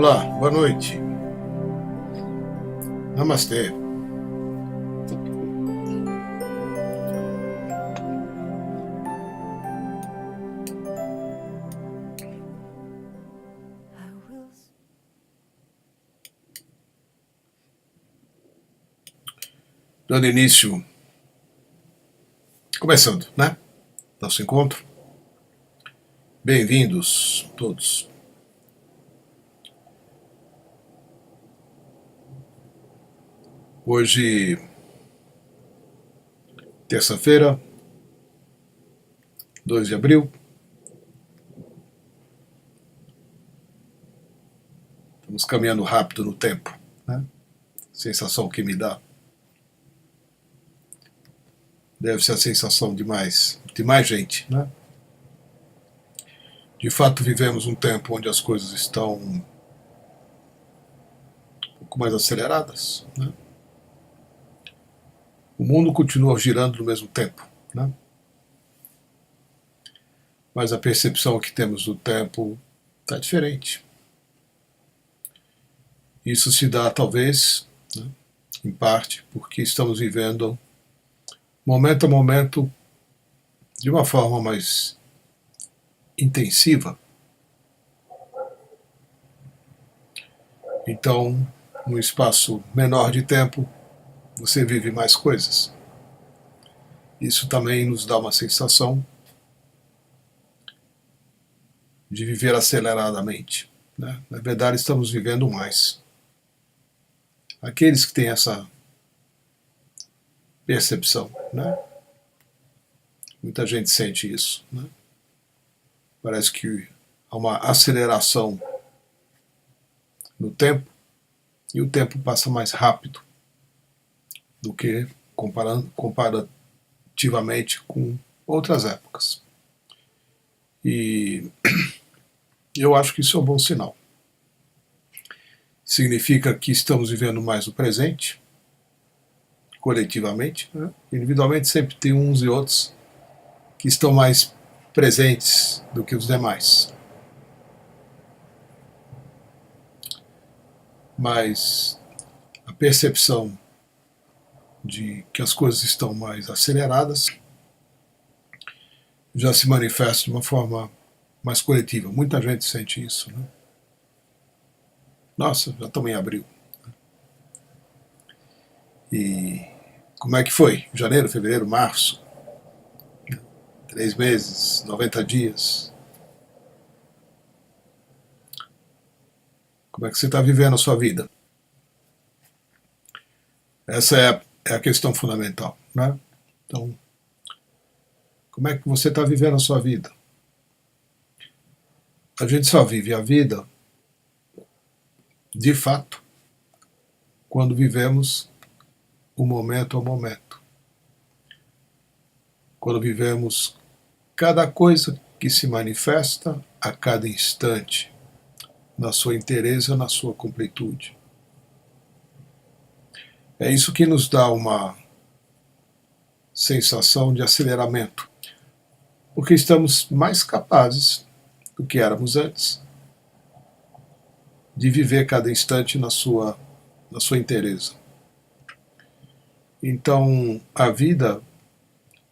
Olá, boa noite. Namastê. Dando início, começando, né? Nosso encontro. Bem-vindos todos. Hoje, terça-feira, 2 de abril. Estamos caminhando rápido no tempo, né? Sensação que me dá. Deve ser a sensação de mais gente, né? De fato, vivemos um tempo onde as coisas estão um pouco mais aceleradas, né? O mundo continua girando no mesmo tempo, né? Mas a percepção que temos do tempo está diferente. Isso se dá, talvez, né, em parte, porque estamos vivendo, momento a momento, de uma forma mais intensiva. Então, num espaço menor de tempo, você vive mais coisas. Isso também nos dá uma sensação de viver aceleradamente, né? Na verdade, estamos vivendo mais. Aqueles que têm essa percepção, né? Muita gente sente isso, né? Parece que há uma aceleração no tempo e o tempo passa mais rápido do que comparativamente com outras épocas. E eu acho que isso é um bom sinal. Significa que estamos vivendo mais o presente, coletivamente, né? Individualmente sempre tem uns e outros que estão mais presentes do que os demais. Mas a percepção de que as coisas estão mais aceleradas já se manifesta de uma forma mais coletiva. Muita gente sente isso, né? Nossa, já estamos em abril. E como é que foi? Janeiro, fevereiro, março? 3 meses, 90 dias. Como é que você está vivendo a sua vida? Essa é a questão fundamental, né? Então, como é que você está vivendo a sua vida? A gente só vive a vida, de fato, quando vivemos o momento ao momento. Quando vivemos cada coisa que se manifesta a cada instante, na sua inteireza, na sua completude. É isso que nos dá uma sensação de aceleramento, porque estamos mais capazes do que éramos antes de viver cada instante na sua inteireza. Então, a vida,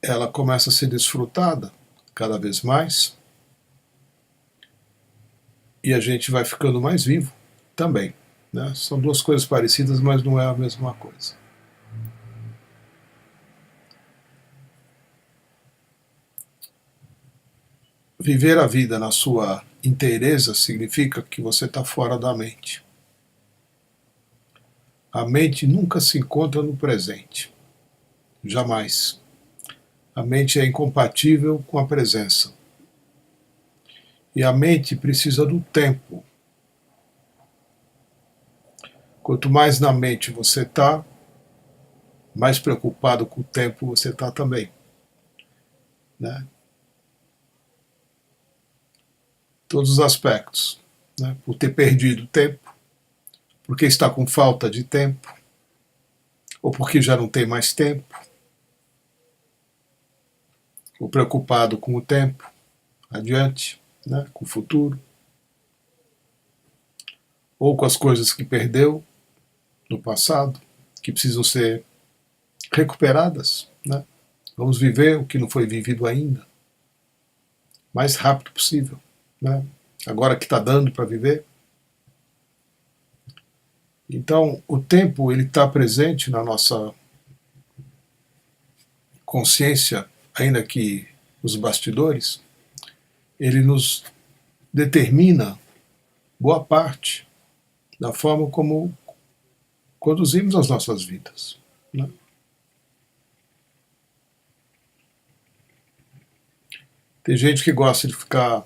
ela começa a ser desfrutada cada vez mais e a gente vai ficando mais vivo também, né? São duas coisas parecidas, mas não é a mesma coisa. Viver a vida na sua inteireza significa que você está fora da mente. A mente nunca se encontra no presente. Jamais. A mente é incompatível com a presença. E a mente precisa do tempo. Quanto mais na mente você está, mais preocupado com o tempo você está também, né? Todos os aspectos, né? Por ter perdido tempo, porque está com falta de tempo, ou porque já não tem mais tempo, ou preocupado com o tempo adiante, né? Com o futuro, ou com as coisas que perdeu no passado, que precisam ser recuperadas, né? Vamos viver o que não foi vivido ainda, o mais rápido possível, né? Agora que está dando para viver. Então, o tempo ele está presente na nossa consciência, ainda que nos bastidores. Ele nos determina boa parte da forma como conduzimos as nossas vidas, né? Tem gente que gosta de ficar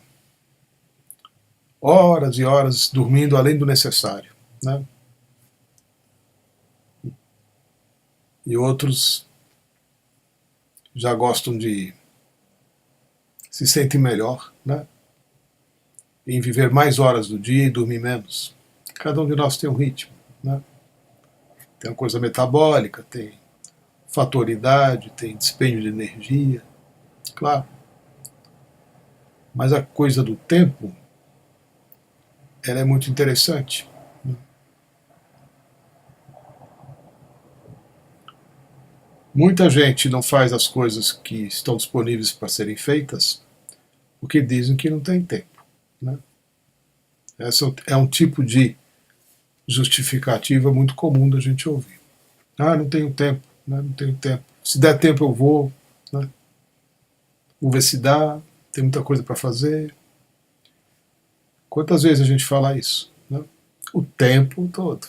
horas e horas dormindo além do necessário, né? E outros já gostam de se sentem melhor, né? Em viver mais horas do dia e dormir menos. Cada um de nós tem um ritmo, né? Tem uma coisa metabólica, tem fator idade, tem dispêndio de energia, claro. Mas a coisa do tempo, ela é muito interessante, né? Muita gente não faz as coisas que estão disponíveis para serem feitas porque dizem que não tem tempo, né? Esse é um tipo de justificativa muito comum da gente ouvir. Ah, não tenho tempo, né? Não tenho tempo. Se der tempo eu vou, né? Vou ver se dá, tem muita coisa para fazer. Quantas vezes a gente fala isso, né? O tempo todo.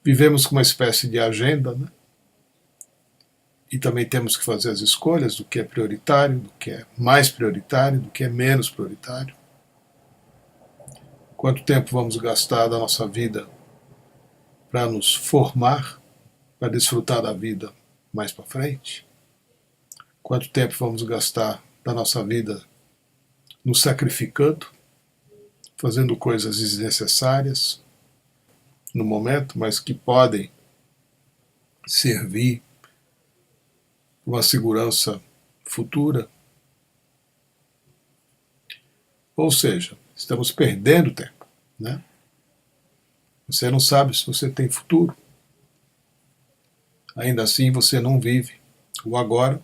Vivemos com uma espécie de agenda, né? E também temos que fazer as escolhas do que é prioritário, do que é mais prioritário, do que é menos prioritário. Quanto tempo vamos gastar da nossa vida para nos formar, para desfrutar da vida mais para frente? Quanto tempo vamos gastar da nossa vida nos sacrificando, fazendo coisas desnecessárias no momento, mas que podem servir para uma segurança futura? Ou seja, estamos perdendo tempo, né? Você não sabe se você tem futuro. Ainda assim, você não vive o agora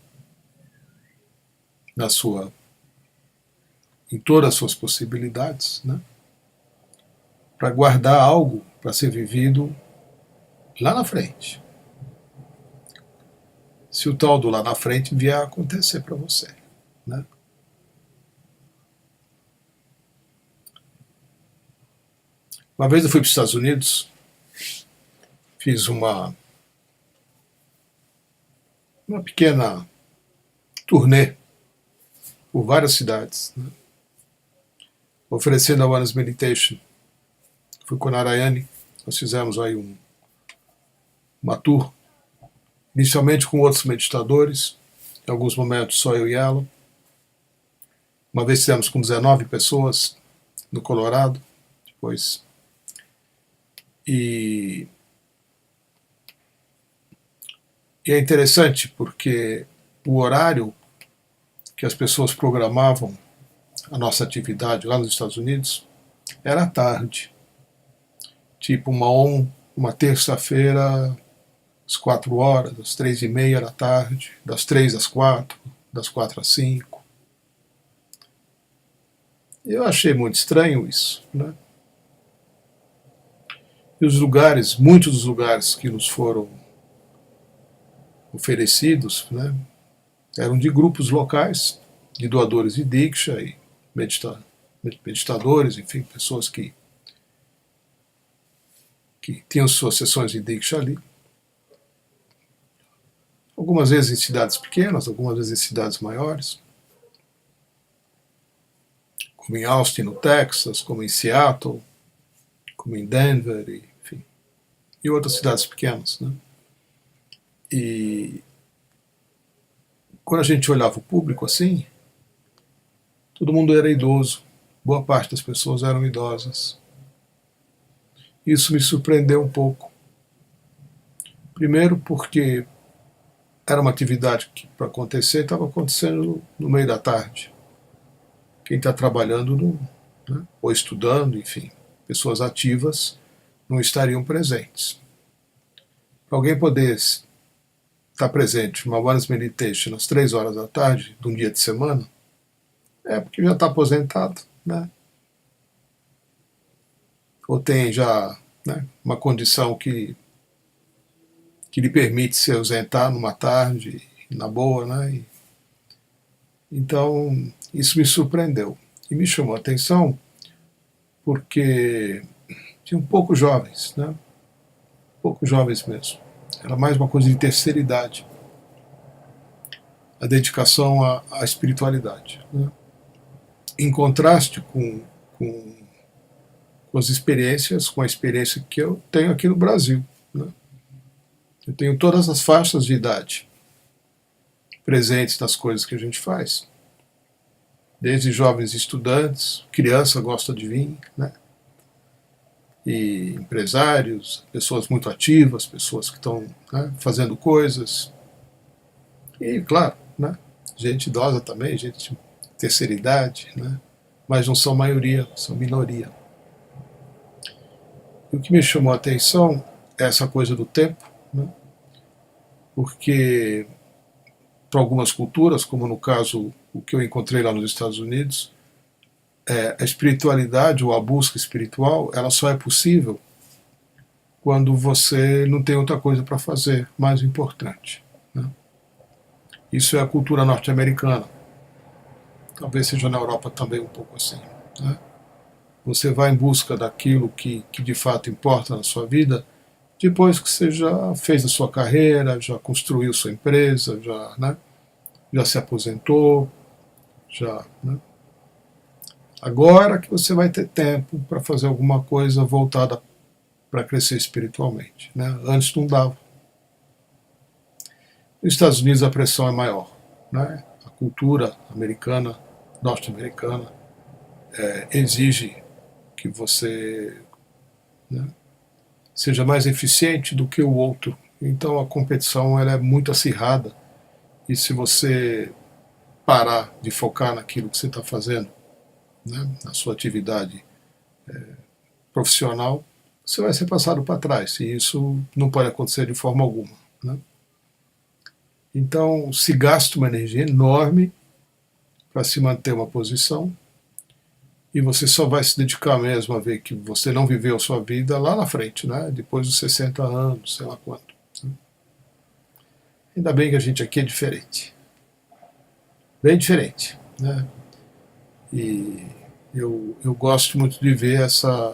na sua, em todas as suas possibilidades, né? Para guardar algo para ser vivido lá na frente. Se o tal do lá na frente vier a acontecer para você, né? Uma vez eu fui para os Estados Unidos, fiz uma pequena turnê por várias cidades, né? Oferecendo a Awareness Meditation. Fui com a Narayani, nós fizemos aí uma tour, inicialmente com outros meditadores, em alguns momentos só eu e ela. Uma vez fizemos com 19 pessoas no Colorado, depois. E é interessante porque o horário que as pessoas programavam a nossa atividade lá nos Estados Unidos era à tarde. Tipo uma terça-feira, às 4 horas, às 3h30 da tarde, das 3 às 4, das 4 às 5. Eu achei muito estranho isso, né? E os lugares, muitos dos lugares que nos foram oferecidos, né, eram de grupos locais, de doadores de Diksha e meditadores, enfim, pessoas que tinham suas sessões de Diksha ali. Algumas vezes em cidades pequenas, algumas vezes em cidades maiores, como em Austin, no Texas, como em Seattle, como em Denver, enfim, e outras cidades pequenas, né? E quando a gente olhava o público assim, todo mundo era idoso, boa parte das pessoas eram idosas. Isso me surpreendeu um pouco. Primeiro porque era uma atividade que para acontecer estava acontecendo no meio da tarde. quem está trabalhando né, ou estudando, enfim, pessoas ativas não estariam presentes. Para alguém poder estar presente numa Oneness Meditation às 3 horas da tarde, de um dia de semana, é porque já está aposentado, né? Ou tem já, né, uma condição que lhe permite se ausentar numa tarde, na boa, né? Então, isso me surpreendeu. E me chamou a atenção porque tinham poucos jovens, né? Poucos jovens mesmo. Era mais uma coisa de terceira idade. A dedicação à espiritualidade, né? Em contraste com as experiências, com a experiência que eu tenho aqui no Brasil, né? Eu tenho todas as faixas de idade presentes nas coisas que a gente faz. Desde jovens estudantes, criança gosta de vir, né? E empresários, pessoas muito ativas, pessoas que estão, né, fazendo coisas. E, claro, né, gente idosa também, gente de terceira idade, né? Mas não são maioria, são minoria. E o que me chamou a atenção é essa coisa do tempo, né? Porque para algumas culturas, como no caso o que eu encontrei lá nos Estados Unidos, a espiritualidade ou a busca espiritual, ela só é possível quando você não tem outra coisa para fazer mais importante, né? Isso é a cultura norte-americana. Talvez seja na Europa também um pouco assim, né? Você vai em busca daquilo que de fato importa na sua vida depois que você já fez a sua carreira, já construiu sua empresa, já, né, já se aposentou, já, né? Agora que você vai ter tempo para fazer alguma coisa voltada para crescer espiritualmente, né? Antes não dava. Nos Estados Unidos a pressão é maior, né? A cultura americana, norte-americana, exige que você, né, seja mais eficiente do que o outro. Então a competição ela é muito acirrada e se você parar de focar naquilo que você está fazendo, né, na sua atividade profissional, você vai ser passado para trás e isso não pode acontecer de forma alguma, né? Então se gasta uma energia enorme para se manter uma posição e você só vai se dedicar mesmo a ver que você não viveu a sua vida lá na frente, né? Depois dos 60 anos, sei lá quanto, né? Ainda bem que a gente aqui é diferente, bem diferente, né? E eu gosto muito de ver essa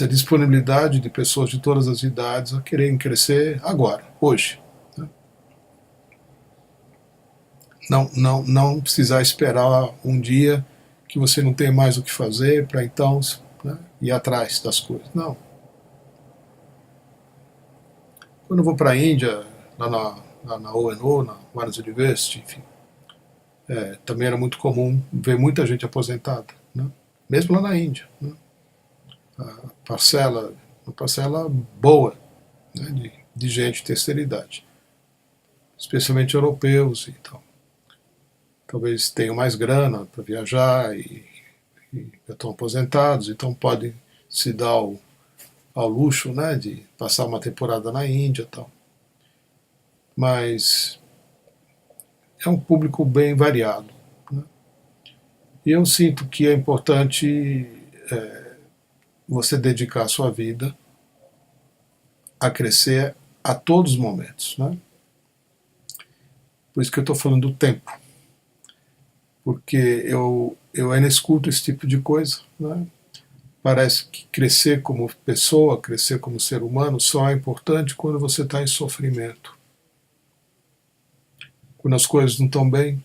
disponibilidade de pessoas de todas as idades a quererem crescer agora, hoje, né? Não precisar esperar um dia que você não tem mais o que fazer para então, né, ir atrás das coisas. Não. Quando eu vou para a Índia, lá na ONU, na Vargas University, enfim, também era muito comum ver muita gente aposentada, né? Mesmo lá na Índia, né? Uma parcela boa, né, de gente de terceira idade, especialmente europeus e tal. Talvez tenham mais grana para viajar e já estão aposentados, então podem se dar ao luxo, né, de passar uma temporada na Índia e tal. Mas é um público bem variado, né? E eu sinto que é importante você dedicar a sua vida a crescer a todos os momentos, né? Por isso que eu estou falando do tempo, porque eu ainda escuto esse tipo de coisa, né? Parece que crescer como pessoa, crescer como ser humano só é importante quando você está em sofrimento, quando as coisas não estão bem,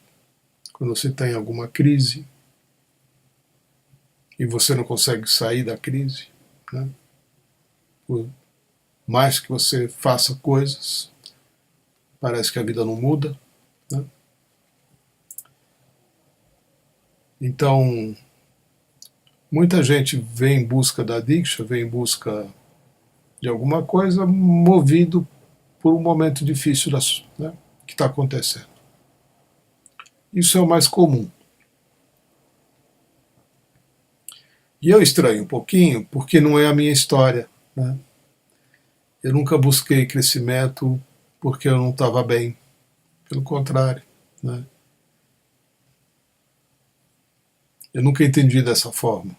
quando você está em alguma crise e você não consegue sair da crise, né? Por mais que você faça coisas, parece que a vida não muda, né? Então, muita gente vem em busca da Diksha, vem em busca de alguma coisa movido por um momento difícil, né, que está acontecendo. Isso é o mais comum. E eu estranho um pouquinho porque não é a minha história, né? Eu nunca busquei crescimento porque eu não estava bem. Pelo contrário, né? Eu nunca entendi dessa forma.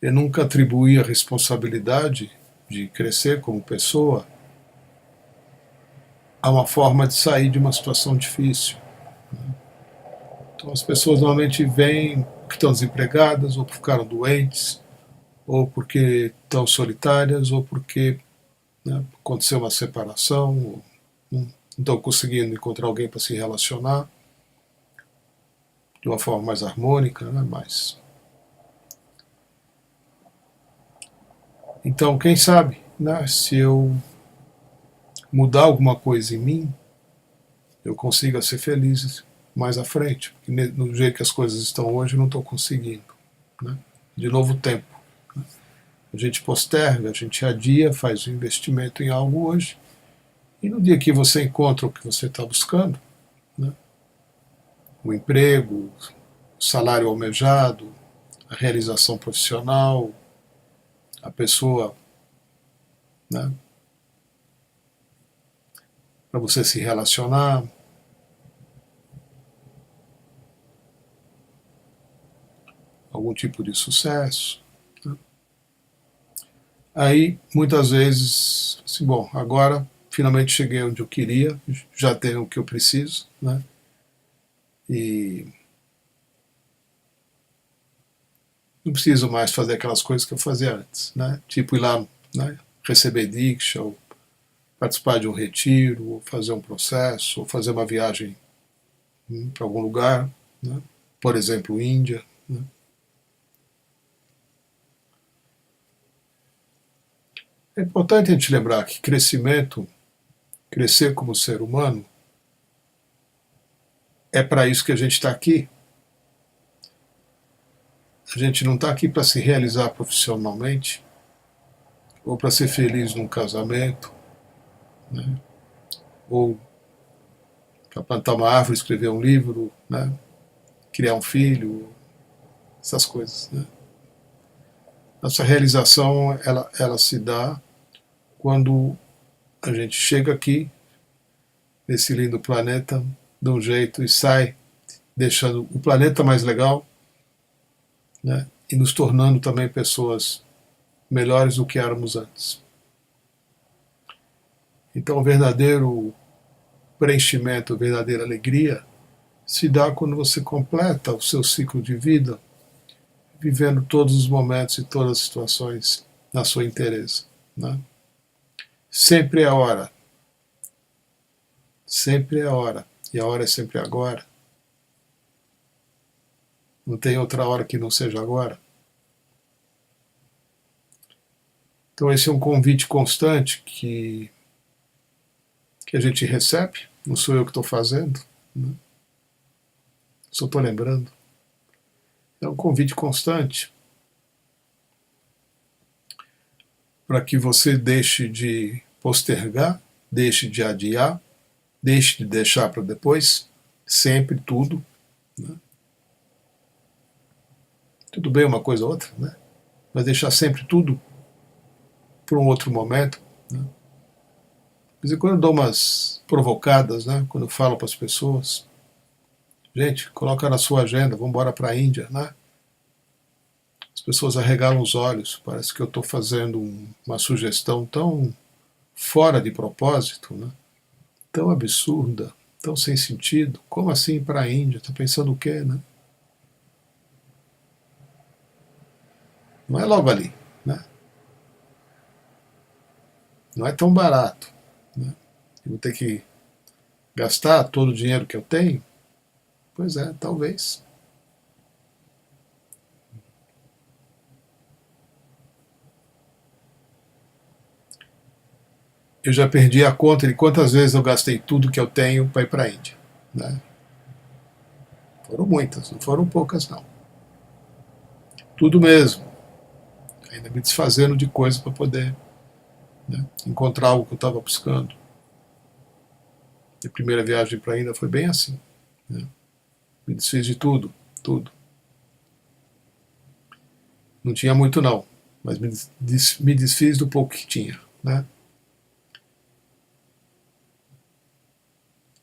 Eu nunca atribuí a responsabilidade de crescer como pessoa a uma forma de sair de uma situação difícil. Então as pessoas normalmente vêm porque estão desempregadas, ou porque ficaram doentes, ou porque estão solitárias, ou porque, né, aconteceu uma separação, ou não estão conseguindo encontrar alguém para se relacionar de uma forma mais harmônica, né? Então, quem sabe, né, se eu mudar alguma coisa em mim, eu consiga ser feliz mais à frente. Porque no jeito que as coisas estão hoje, eu não estou conseguindo. Né? De novo, tempo. Né? A gente posterga, a gente adia, faz um investimento em algo hoje, e no dia que você encontra o que você está buscando, né, o emprego, o salário almejado, a realização profissional, a pessoa, né, para você se relacionar, algum tipo de sucesso, né, aí muitas vezes, assim, bom, agora finalmente cheguei onde eu queria, já tenho o que eu preciso, né, e não preciso mais fazer aquelas coisas que eu fazia antes, né, tipo ir lá, né, receber diksha, ou participar de um retiro, ou fazer um processo, ou fazer uma viagem, para algum lugar, né, por exemplo, Índia. Né. É importante a gente lembrar que crescimento, crescer como ser humano, é para isso que a gente está aqui. A gente não está aqui para se realizar profissionalmente, ou para ser feliz num casamento, né, ou para plantar uma árvore, escrever um livro, né, criar um filho, essas coisas. Né. Nossa realização, ela se dá quando a gente chega aqui, nesse lindo planeta, de um jeito e sai deixando o planeta mais legal, né, e nos tornando também pessoas melhores do que éramos antes. Então, o verdadeiro preenchimento, a verdadeira alegria se dá quando você completa o seu ciclo de vida, vivendo todos os momentos e todas as situações na sua inteireza. Né? Sempre é a hora. Sempre é a hora. E a hora é sempre agora. Não tem outra hora que não seja agora. Então esse é um convite constante que a gente recebe. Não sou eu que estou fazendo. Né? Só estou lembrando. É um convite constante para que você deixe de postergar, deixe de adiar, deixe de deixar para depois, sempre tudo. Né? Tudo bem uma coisa ou outra, né? Mas deixar sempre tudo para um outro momento. Né? De vez em quando eu dou umas provocadas, né? Quando eu falo para as pessoas, gente, coloca na sua agenda, vamos embora para a Índia, né? As pessoas arregalam os olhos, parece que eu estou fazendo uma sugestão tão fora de propósito, né? Tão absurda, tão sem sentido. Como assim para a Índia? Está pensando o quê, né? Não é logo ali, né? Não é tão barato. Né? Eu vou ter que gastar todo o dinheiro que eu tenho? Pois é, talvez. Eu já perdi a conta de quantas vezes eu gastei tudo que eu tenho para ir para a Índia. Né? Foram muitas, não foram poucas não. Tudo mesmo. Ainda me desfazendo de coisas para poder, né, encontrar algo que eu estava buscando. A primeira viagem para a Índia foi bem assim. Né? Me desfiz de tudo, tudo. Não tinha muito não, mas me desfiz do pouco que tinha, né?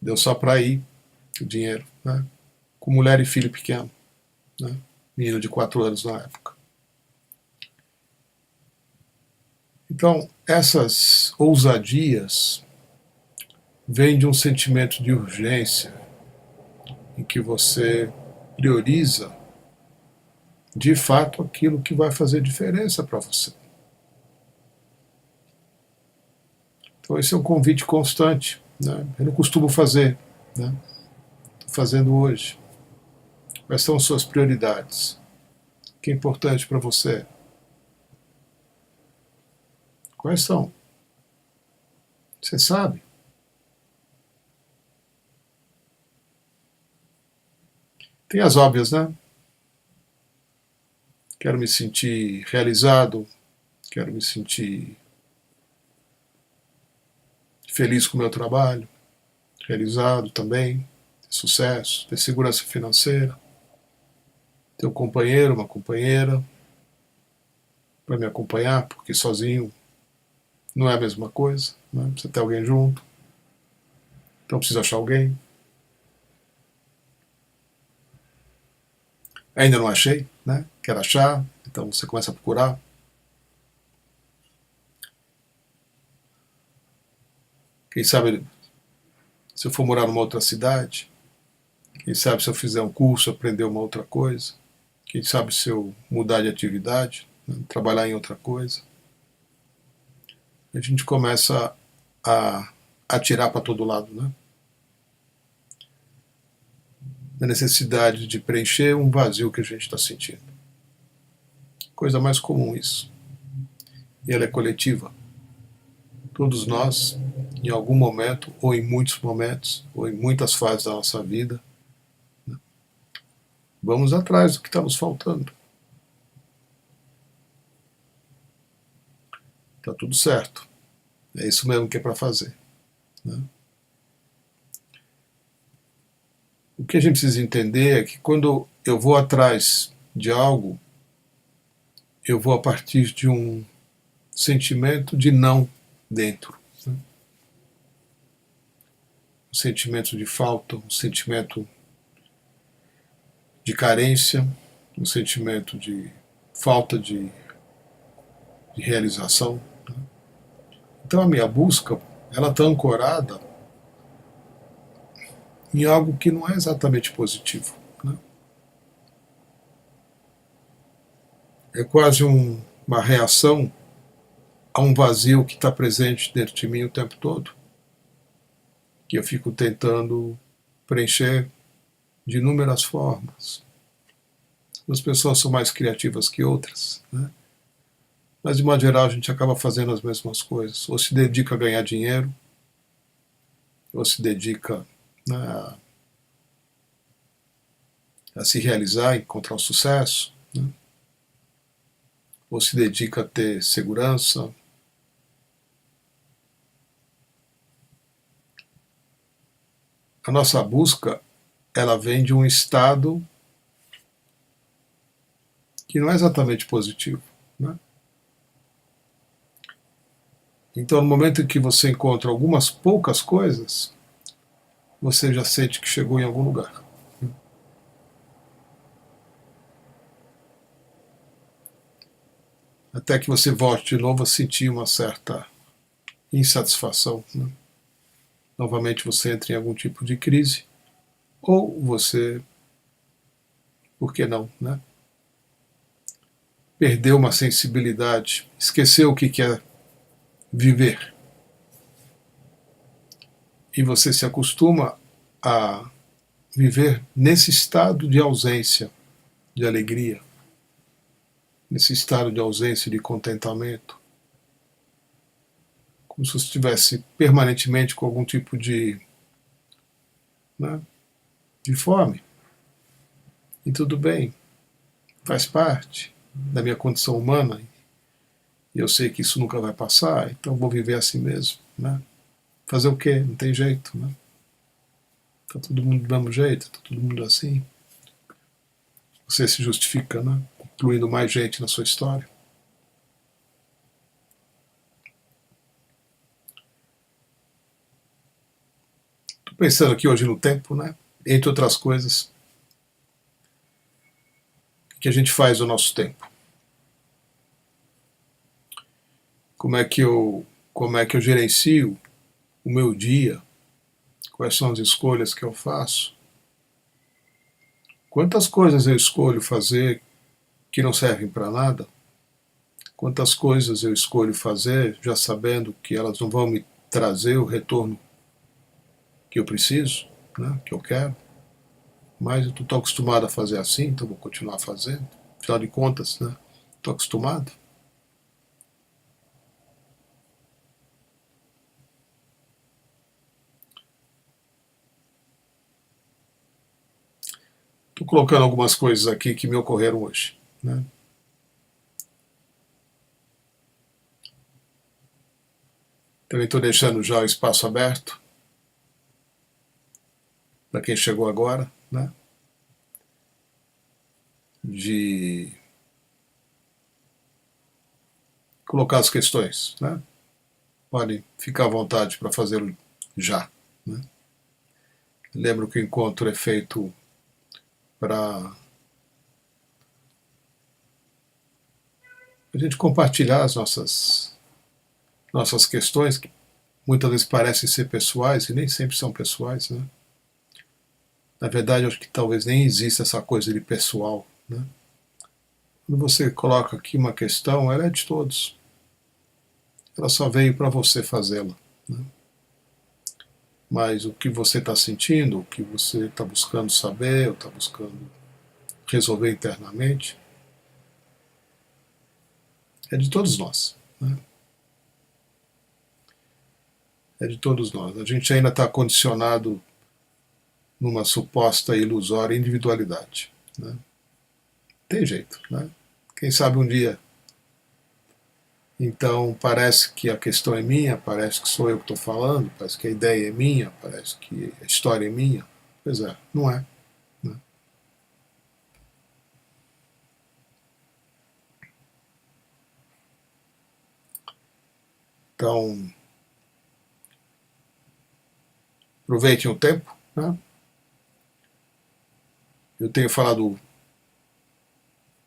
Deu só para ir o dinheiro, né? Com mulher e filho pequeno, né? Menino de 4 anos na época. Então, essas ousadias vêm de um sentimento de urgência, em que você prioriza, de fato, aquilo que vai fazer diferença para você. Então, esse é um convite constante, né? Eu não costumo fazer, né? Estou fazendo hoje. Quais são as suas prioridades? O que é importante para você? Quais são? Você sabe? Tem as óbvias, né? Quero me sentir realizado, quero me sentir feliz com o meu trabalho, realizado também, ter sucesso, ter segurança financeira, ter um companheiro, uma companheira para me acompanhar, porque sozinho não é a mesma coisa, né? Precisa ter alguém junto, então precisa achar alguém. Ainda não achei, né? Quero achar, então você começa a procurar. Quem sabe se eu for morar numa outra cidade, quem sabe se eu fizer um curso, aprender uma outra coisa, quem sabe se eu mudar de atividade, né? Trabalhar em outra coisa. A gente começa a atirar para todo lado, né? A necessidade de preencher um vazio que a gente está sentindo. Coisa mais comum isso. E ela é coletiva. Todos nós, em algum momento, ou em muitos momentos, ou em muitas fases da nossa vida, vamos atrás do que está nos faltando. Está tudo certo. É isso mesmo que é para fazer, né? O que a gente precisa entender é que quando eu vou atrás de algo, eu vou a partir de um sentimento de não dentro. Né? Um sentimento de falta, um sentimento de carência, um sentimento de falta de realização. Né? Então a minha busca, ela está ancorada em algo que não é exatamente positivo. Né? É quase uma reação a um vazio que está presente dentro de mim o tempo todo, que eu fico tentando preencher de inúmeras formas. As pessoas são mais criativas que outras, né? Mas de modo geral a gente acaba fazendo as mesmas coisas. Ou se dedica a ganhar dinheiro, ou se dedica, né, a se realizar, encontrar o sucesso, né? Ou se dedica a ter segurança. A nossa busca, ela vem de um estado que não é exatamente positivo, né? Então, no momento em que você encontra algumas poucas coisas, você já sente que chegou em algum lugar. Até que você volte de novo a sentir uma certa insatisfação, né? Novamente você entra em algum tipo de crise, ou você, por que não, né? Perdeu uma sensibilidade, esqueceu o que é viver. E você se acostuma a viver nesse estado de ausência de alegria, nesse estado de ausência de contentamento, como se você estivesse permanentemente com algum tipo né, de fome. E tudo bem, faz parte da minha condição humana, e eu sei que isso nunca vai passar, então vou viver assim mesmo, né? Fazer o quê? Não tem jeito, né? Tá todo mundo do mesmo jeito, tá todo mundo assim. Você se justifica, né? incluindo mais gente na sua história. Estou pensando aqui hoje no tempo, né? Entre outras coisas, o que a gente faz no nosso tempo? Como é que eu gerencio o meu dia? Quais são as escolhas que eu faço? Quantas coisas eu escolho fazer que não servem para nada? Quantas coisas eu escolho fazer já sabendo que elas não vão me trazer o retorno que eu preciso, né, que eu quero? Mas eu estou acostumado a fazer assim, então vou continuar fazendo. Afinal de contas, né, estou acostumado. Estou colocando algumas coisas aqui que me ocorreram hoje, né? Também estou deixando já o espaço aberto para quem chegou agora, né? De colocar as questões, né? Podem ficar à vontade para fazê-lo já, né? Lembro que o encontro é feito para a gente compartilhar as nossas questões, que muitas vezes parecem ser pessoais e nem sempre são pessoais, né? Na verdade, eu acho que talvez nem exista essa coisa de pessoal, né? Quando você coloca aqui uma questão, ela é de todos. Ela só veio para você fazê-la, né? Mas o que você está sentindo, o que você está buscando saber, ou está buscando resolver internamente, é de todos nós, né? É de todos nós. A gente ainda está condicionado numa suposta ilusória individualidade, né? Tem jeito, né? Quem sabe um dia. Então parece que a questão é minha, parece que sou eu que estou falando, parece que a ideia é minha, parece que a história é minha. Pois é, não é, né? Então, aproveitem o tempo, né? Eu tenho falado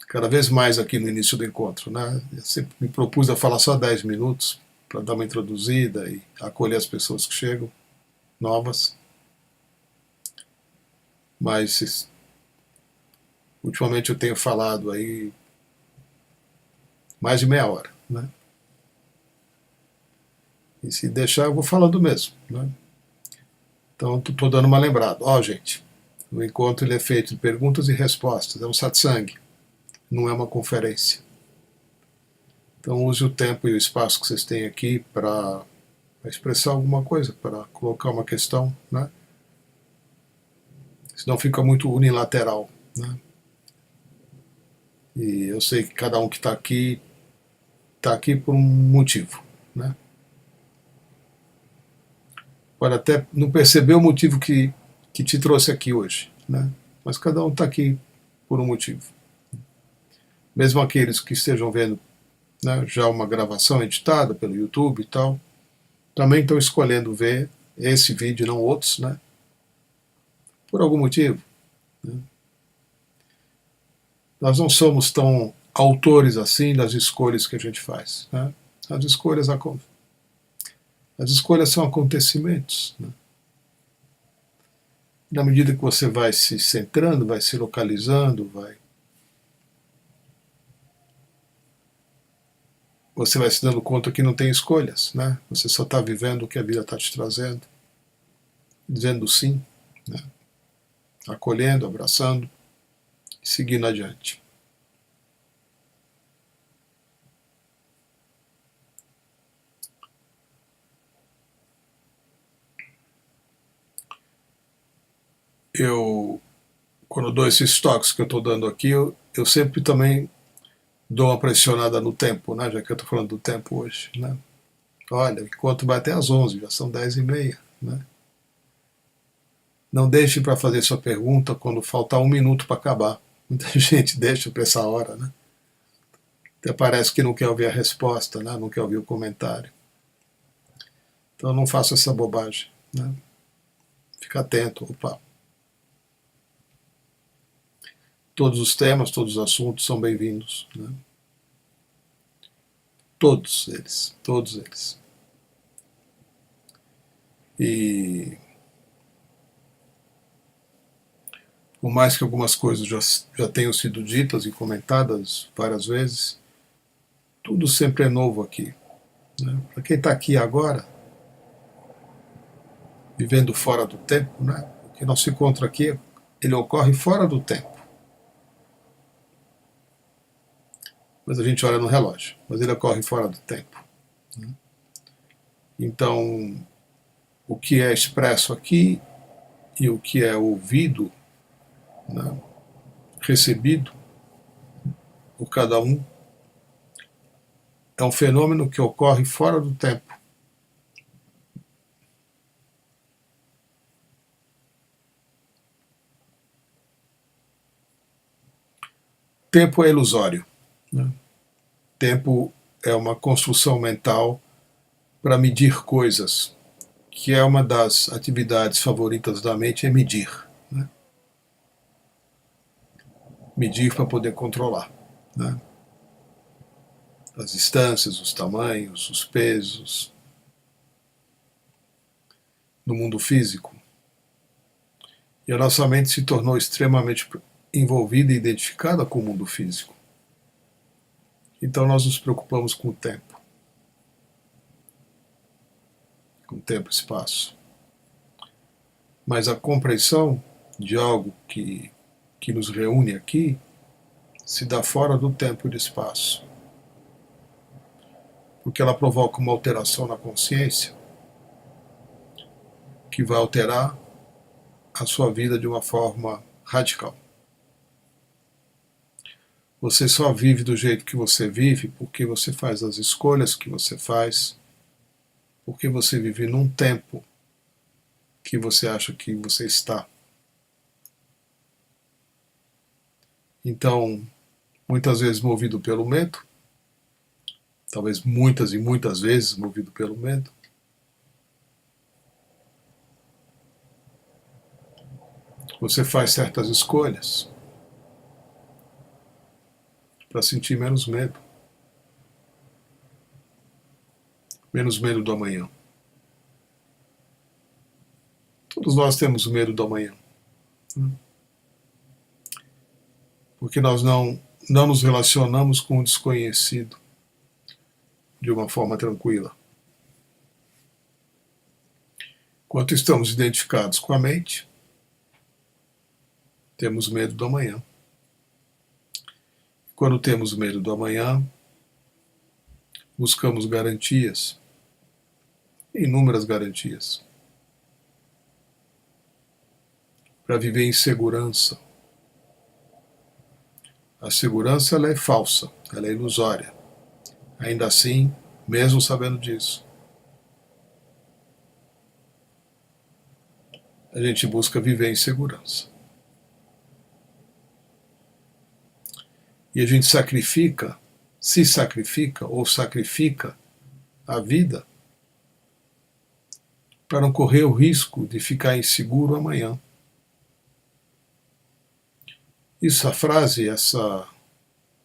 cada vez mais aqui no início do encontro, né? Eu sempre me propus a falar só 10 minutos para dar uma introduzida e acolher as pessoas que chegam, novas. Mas ultimamente eu tenho falado aí mais de meia hora, né? E se deixar eu vou falando mesmo, né? Então estou dando uma lembrada. Ó, gente, o encontro ele é feito de perguntas e respostas, é um satsang, não é uma conferência. Então use o tempo e o espaço que vocês têm aqui para expressar alguma coisa, para colocar uma questão, né? Senão fica muito unilateral, né? E eu sei que cada um que está aqui por um motivo, né? Pode até não perceber o motivo que te trouxe aqui hoje, né? Mas cada um está aqui por um motivo. Mesmo aqueles que estejam vendo, né, já uma gravação editada pelo YouTube e tal, também estão escolhendo ver esse vídeo e não outros, né? Por algum motivo, né? Nós não somos tão autores assim das escolhas que a gente faz, né? As escolhas são acontecimentos, né? Na medida que você vai se centrando, vai se localizando, você vai se dando conta que não tem escolhas, né? Você só está vivendo o que a vida está te trazendo, dizendo sim, né? Acolhendo, abraçando e seguindo adiante. Quando eu dou esses toques que eu estou dando aqui, eu sempre também dou uma pressionada no tempo, né? Já que eu estou falando do tempo hoje, né? Olha, enquanto vai até às 11, já são 10h30, né? Não deixe para fazer sua pergunta quando faltar 1 minuto para acabar. Muita gente deixa para essa hora, né? Até parece que não quer ouvir a resposta, né? Não quer ouvir o comentário. Então não faça essa bobagem, né? Fica atento. Opa. Todos os temas, todos os assuntos são bem-vindos, né? Todos eles, todos eles. E por mais que algumas coisas já tenham sido ditas e comentadas várias vezes, tudo sempre é novo aqui, né? Para quem está aqui agora, vivendo fora do tempo, né? O que não se encontra aqui, ele ocorre fora do tempo. Mas a gente olha no relógio, mas ele ocorre fora do tempo, né? Então, o que é expresso aqui e o que é ouvido, né, recebido por cada um, é um fenômeno que ocorre fora do tempo. Tempo é ilusório, né? Tempo é uma construção mental para medir coisas, que é uma das atividades favoritas da mente, é medir, né? Medir para poder controlar, né? As distâncias, os tamanhos, os pesos, no mundo físico. E a nossa mente se tornou extremamente envolvida e identificada com o mundo físico. Então nós nos preocupamos com o tempo. Com tempo e espaço. Mas a compreensão de algo que nos reúne aqui se dá fora do tempo e do espaço. Porque ela provoca uma alteração na consciência que vai alterar a sua vida de uma forma radical. Você só vive do jeito que você vive porque você faz as escolhas que você faz, porque você vive num tempo que você acha que você está. Então, muitas vezes movido pelo medo, talvez muitas e muitas vezes movido pelo medo, você faz certas escolhas para sentir menos medo. Menos medo do amanhã. Todos nós temos medo do amanhã. Porque nós não nos relacionamos com o desconhecido de uma forma tranquila. Enquanto estamos identificados com a mente, temos medo do amanhã. Quando temos medo do amanhã, buscamos garantias, inúmeras garantias, para viver em segurança. A segurança ela é falsa, ela é ilusória. Ainda assim, mesmo sabendo disso, a gente busca viver em segurança. E a gente se sacrifica ou sacrifica a vida para não correr o risco de ficar inseguro amanhã. Essa frase,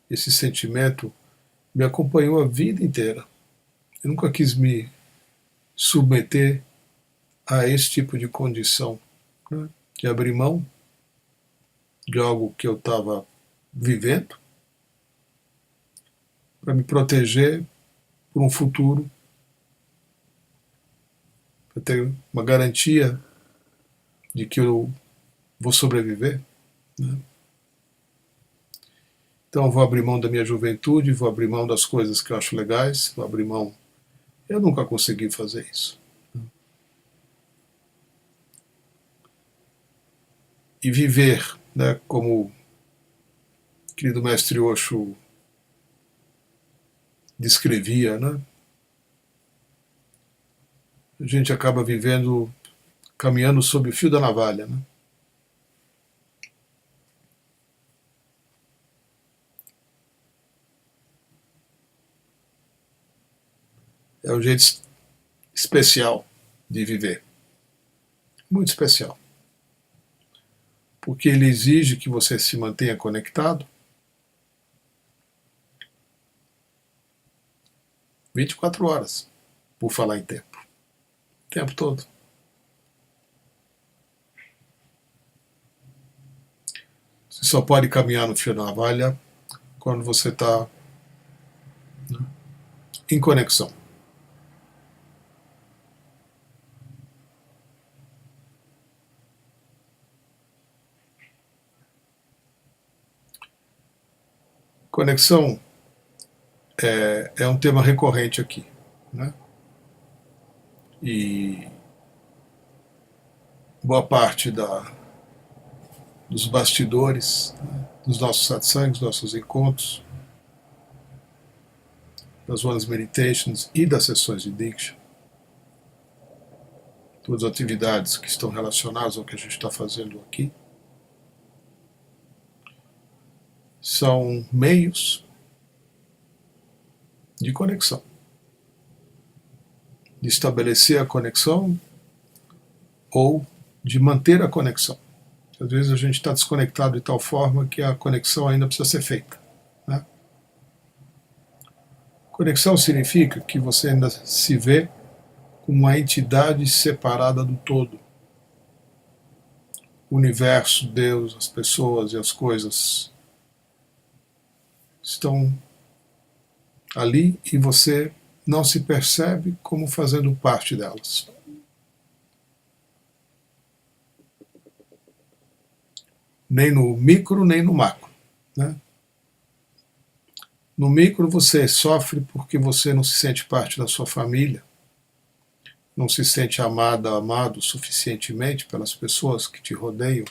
esse sentimento me acompanhou a vida inteira. Eu nunca quis me submeter a esse tipo de condição, né? De abrir mão de algo que eu estava vivendo para me proteger por um futuro, para ter uma garantia de que eu vou sobreviver, né? Então eu vou abrir mão da minha juventude, vou abrir mão das coisas que eu acho legais, vou abrir mão. Eu nunca consegui fazer isso. E viver, né, como o querido mestre Osho descrevia, né? A gente acaba vivendo, caminhando sob o fio da navalha, né? é um jeito especial de viver. Muito especial. Porque ele exige que você se mantenha conectado 24 horas, por falar em tempo. O tempo todo. Você só pode caminhar no fio da navalha quando você está, né, em conexão. Conexão é um tema recorrente aqui, né? E boa parte dos bastidores, né, dos nossos satsangs, nossos encontros, das One's Meditations e das sessões de Diksha, todas as atividades que estão relacionadas ao que a gente está fazendo aqui, são meios de conexão, de estabelecer a conexão ou de manter a conexão. Às vezes a gente está desconectado de tal forma que a conexão ainda precisa ser feita, né? Conexão significa que você ainda se vê como uma entidade separada do todo. O universo, Deus, as pessoas e as coisas estão ali e você não se percebe como fazendo parte delas. Nem no micro, nem no macro, né? No micro você sofre porque você não se sente parte da sua família, não se sente amada, amado suficientemente pelas pessoas que te rodeiam.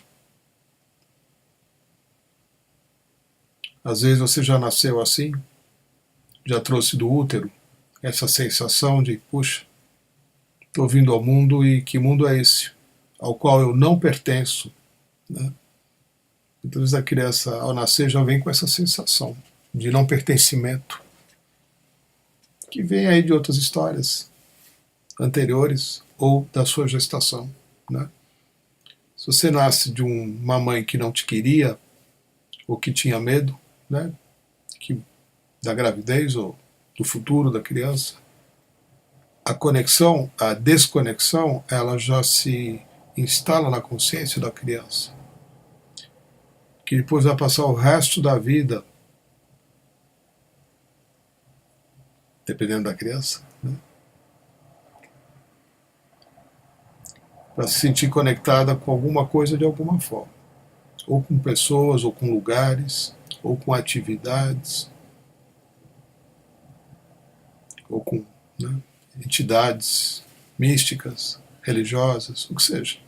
Às vezes você já nasceu assim, já trouxe do útero essa sensação de, puxa, estou vindo ao mundo e que mundo é esse? Ao qual eu não pertenço, né? Muitas vezes a criança, ao nascer, já vem com essa sensação de não pertencimento, que vem aí de outras histórias anteriores ou da sua gestação, né? Se você nasce de uma mãe que não te queria, ou que tinha medo, né, da gravidez ou do futuro da criança, a conexão, a desconexão, ela já se instala na consciência da criança, que depois vai passar o resto da vida, dependendo da criança, né, para se sentir conectada com alguma coisa de alguma forma, ou com pessoas, ou com lugares, ou com atividades, ou com, né, entidades místicas, religiosas, o que seja.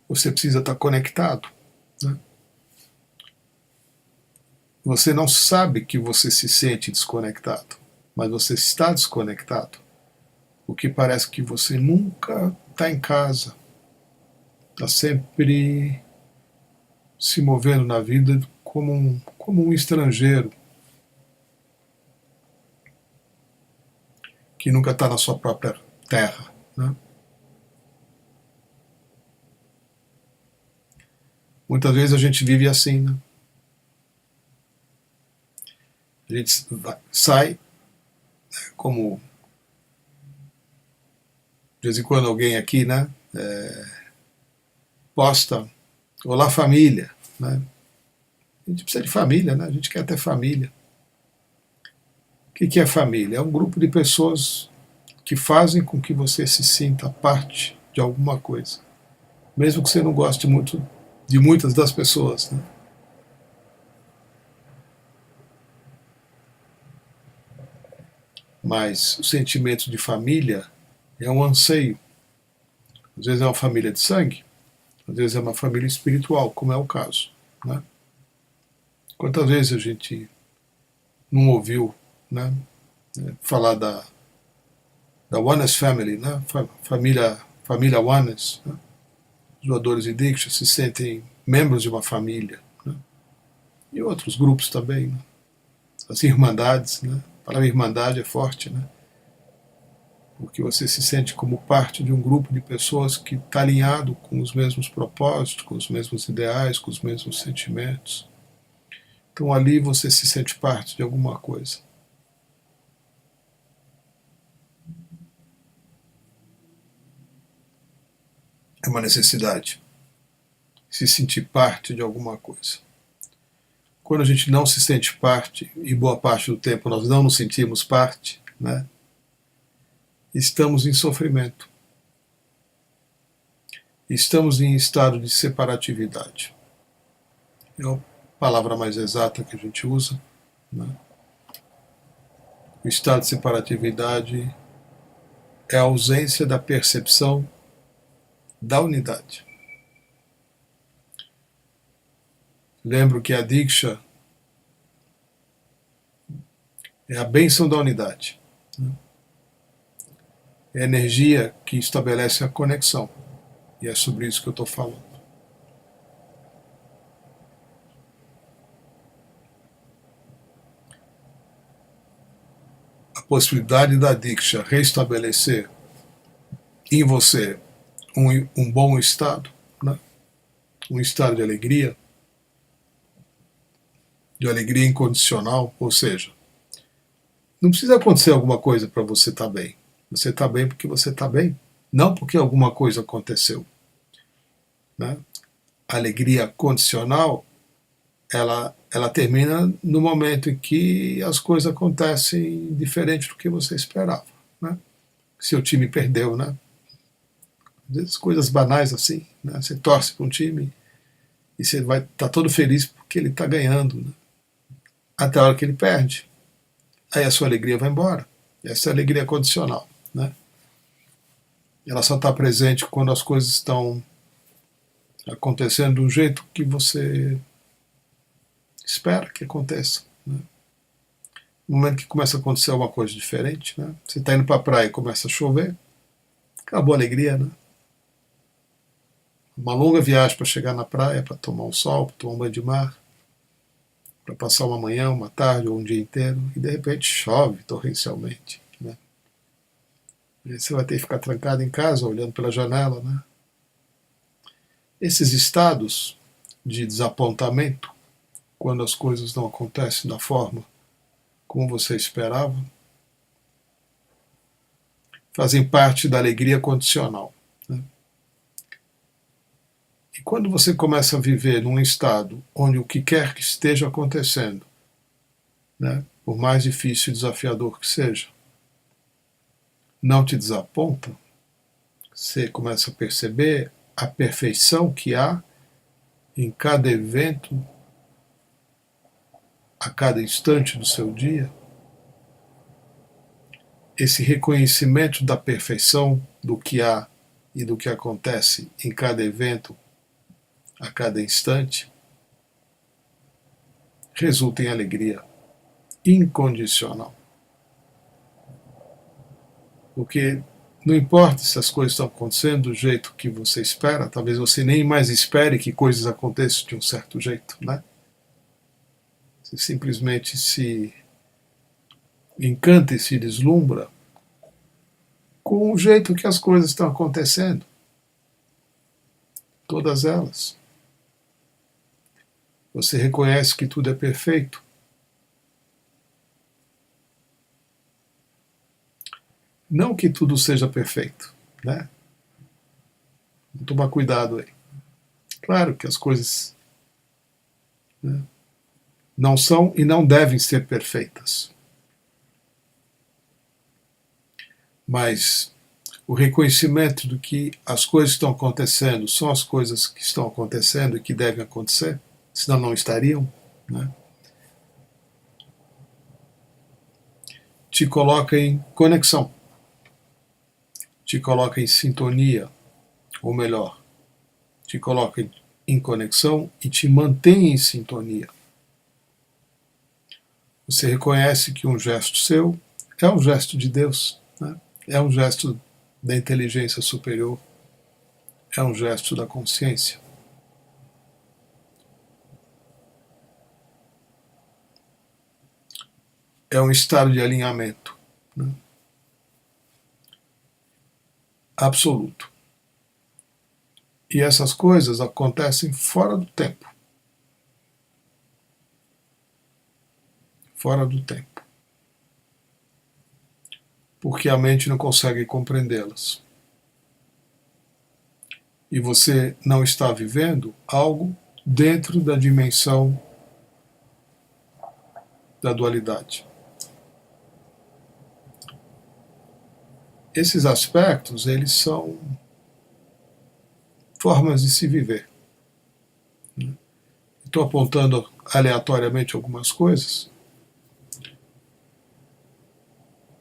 Você precisa estar conectado, né? Você não sabe que você se sente desconectado, mas você está desconectado, porque parece que você nunca está em casa, está sempre se movendo na vida como um estrangeiro, que nunca está na sua própria terra, né? Muitas vezes a gente vive assim, né? A gente sai, como de vez em quando alguém aqui, né, posta, olá família, né? A gente precisa de família, né? A gente quer ter família. O que é família? É um grupo de pessoas que fazem com que você se sinta parte de alguma coisa, mesmo que você não goste muito de muitas das pessoas, né? Mas o sentimento de família é um anseio. Às vezes é uma família de sangue, às vezes é uma família espiritual, como é o caso, né? Quantas vezes a gente não ouviu, né, falar da Oneness Family, né? Família Oneness, né? Os doadores de Diksha se sentem membros de uma família, né? E outros grupos também, né? As irmandades, né? palavra irmandade é forte, né? Porque você se sente como parte de um grupo de pessoas que está alinhado com os mesmos propósitos, com os mesmos ideais, com os mesmos sentimentos. Então ali você se sente parte de alguma coisa. É uma necessidade se sentir parte de alguma coisa. Quando a gente não se sente parte, e boa parte do tempo nós não nos sentimos parte, né? Estamos em sofrimento. Estamos em estado de separatividade. É a palavra mais exata que a gente usa, né? O estado de separatividade é a ausência da percepção da unidade. Lembro que a Diksha é a bênção da unidade. É a energia que estabelece a conexão. E é sobre isso que eu estou falando. A possibilidade da Diksha restabelecer em você um bom estado, né? Um estado de alegria incondicional, ou seja, não precisa acontecer alguma coisa para você estar bem. Você está bem porque você está bem, não porque alguma coisa aconteceu. Né? A alegria condicional, ela termina no momento em que as coisas acontecem diferente do que você esperava. Né? Seu time perdeu, né? Às vezes coisas banais assim, né? Você torce para um time e você vai estar todo feliz porque ele está ganhando, né? Até a hora que ele perde. Aí a sua alegria vai embora. Essa é a alegria condicional. Né? Ela só está presente quando as coisas estão acontecendo do jeito que você espera que aconteça. Né? No momento que começa a acontecer alguma coisa diferente, né? Você está indo para a praia e começa a chover, acabou a alegria. Né? Uma longa viagem para chegar na praia, para tomar um sol, para tomar um banho de mar, para passar uma manhã, uma tarde ou um dia inteiro, e de repente chove torrencialmente. Né? E você vai ter que ficar trancado em casa, olhando pela janela. Né? Esses estados de desapontamento, quando as coisas não acontecem da forma como você esperava, fazem parte da alegria condicional. Né? E quando você começa a viver num estado onde o que quer que esteja acontecendo, né, por mais difícil e desafiador que seja, não te desaponta, você começa a perceber a perfeição que há em cada evento, a cada instante do seu dia, esse reconhecimento da perfeição do que há e do que acontece em cada evento, a cada instante, resulta em alegria incondicional. Porque não importa se as coisas estão acontecendo do jeito que você espera, talvez você nem mais espere que coisas aconteçam de um certo jeito, né? Você simplesmente se encanta e se deslumbra com o jeito que as coisas estão acontecendo. Todas elas. Você reconhece que tudo é perfeito. Não que tudo seja perfeito, né? Vamos tomar cuidado aí. Claro que as coisas, né, não são e não devem ser perfeitas. Mas o reconhecimento do que as coisas que estão acontecendo são as coisas que estão acontecendo e que devem acontecer, senão não estariam, né? Te coloca em conexão, te coloca em sintonia, ou melhor, te coloca em conexão e te mantém em sintonia. Você reconhece que um gesto seu é um gesto de Deus, né? É um gesto da inteligência superior, é um gesto da consciência. é um estado de alinhamento, né, absoluto. E essas coisas acontecem fora do tempo. Fora do tempo. Porque a mente não consegue compreendê-las. E você não está vivendo algo dentro da dimensão da dualidade. Esses aspectos, eles são formas de se viver. Estou apontando aleatoriamente algumas coisas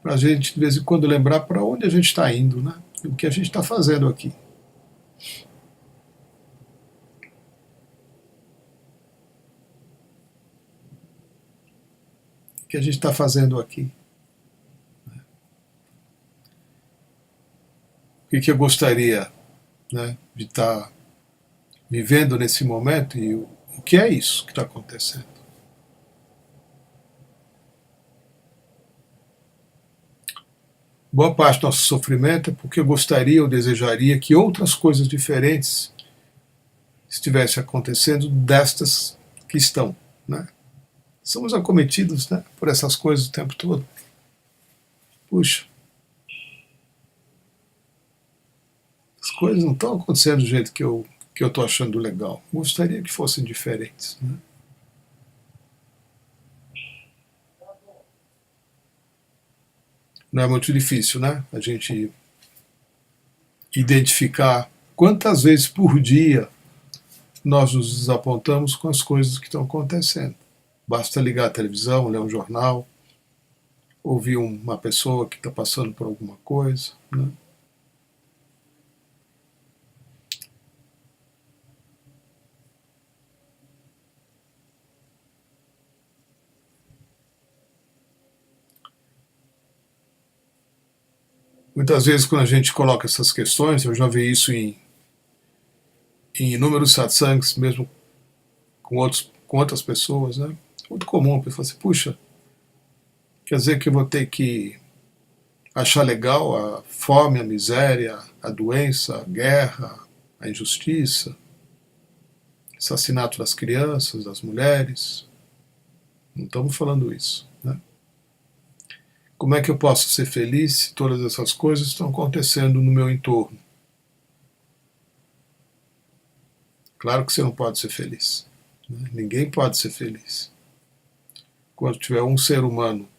para a gente, de vez em quando, lembrar para onde a gente está indo, né? E o que a gente está fazendo aqui. O que a gente está fazendo aqui. O que eu gostaria, né, de estar vivendo nesse momento e o que é isso que está acontecendo. Boa parte do nosso sofrimento é porque eu gostaria ou desejaria que outras coisas diferentes estivessem acontecendo destas que estão, né? Somos acometidos, né, por essas coisas o tempo todo. Puxa, as coisas não estão acontecendo do jeito que eu estou achando legal. Gostaria que fossem diferentes, né? Não é muito difícil, né? A gente identificar quantas vezes por dia nós nos desapontamos com as coisas que estão acontecendo. Basta ligar a televisão, ler um jornal, ouvir uma pessoa que está passando por alguma coisa, né? Muitas vezes, quando a gente coloca essas questões, eu já vi isso em inúmeros satsangs, mesmo com outras pessoas, né? Muito comum a pessoa falar assim, puxa, quer dizer que eu vou ter que achar legal a fome, a miséria, a doença, a guerra, a injustiça, assassinato das crianças, das mulheres. Não estamos falando isso, né? Como é que eu posso ser feliz se todas essas coisas estão acontecendo no meu entorno? Claro que você não pode ser feliz, né? Ninguém pode ser feliz. Quando tiver um ser humano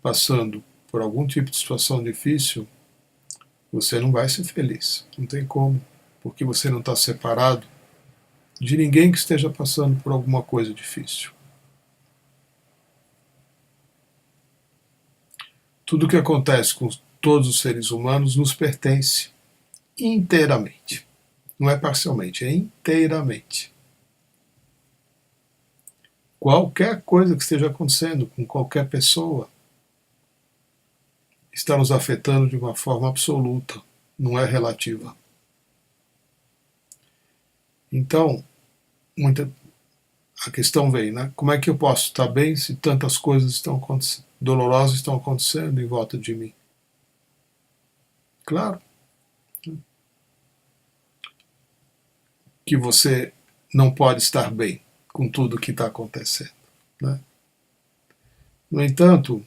passando por algum tipo de situação difícil, você não vai ser feliz. Não tem como, porque você não está separado de ninguém que esteja passando por alguma coisa difícil. Tudo o que acontece com todos os seres humanos nos pertence inteiramente. Não é parcialmente, é inteiramente. Qualquer coisa que esteja acontecendo com qualquer pessoa está nos afetando de uma forma absoluta, não é relativa. Então, a questão vem, né? Como é que eu posso estar bem se tantas coisas dolorosas estão acontecendo em volta de mim? Claro que você não pode estar bem com tudo o que está acontecendo, né? No entanto,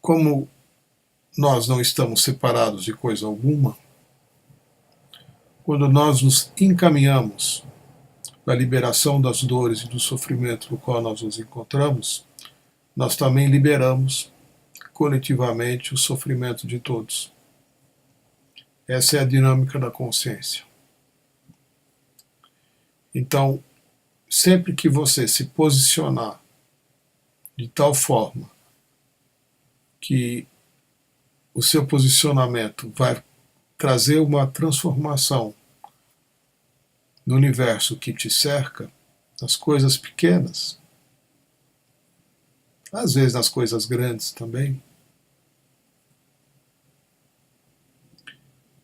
como nós não estamos separados de coisa alguma, quando nós nos encaminhamos para a liberação das dores e do sofrimento no qual nós nos encontramos, nós também liberamos coletivamente o sofrimento de todos. Essa é a dinâmica da consciência. Então, sempre que você se posicionar de tal forma que o seu posicionamento vai trazer uma transformação no universo que te cerca, nas coisas pequenas, às vezes nas coisas grandes também,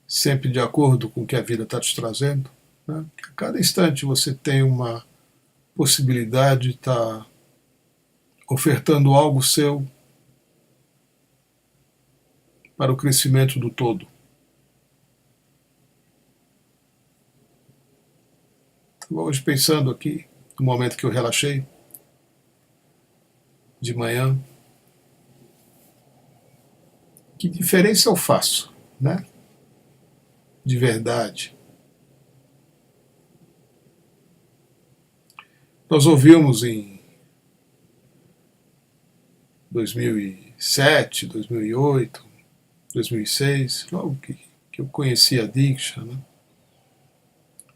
sempre de acordo com o que a vida está te trazendo, né? A cada instante você tem uma possibilidade de estar ofertando algo seu para o crescimento do todo. Então, hoje, pensando aqui, no momento que eu relaxei, de manhã, que diferença eu faço, né? De verdade. Nós ouvimos em 2007, 2008, 2006, logo que eu conheci a Diksha, né?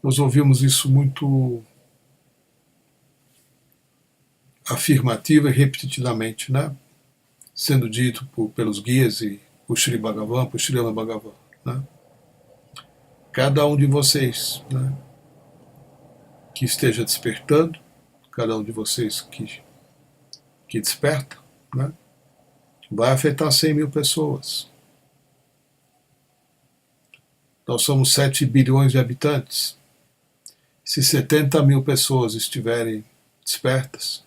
Nós ouvimos isso muito afirmativa e repetidamente, né? Sendo dito pelos guias e por Sri Bhagavan, por Srila Bhagavan, né? Cada um de vocês, né, que esteja despertando, cada um de vocês que desperta, né, vai afetar 100 mil pessoas. Nós somos 7 bilhões de habitantes. Se 70 mil pessoas estiverem despertas,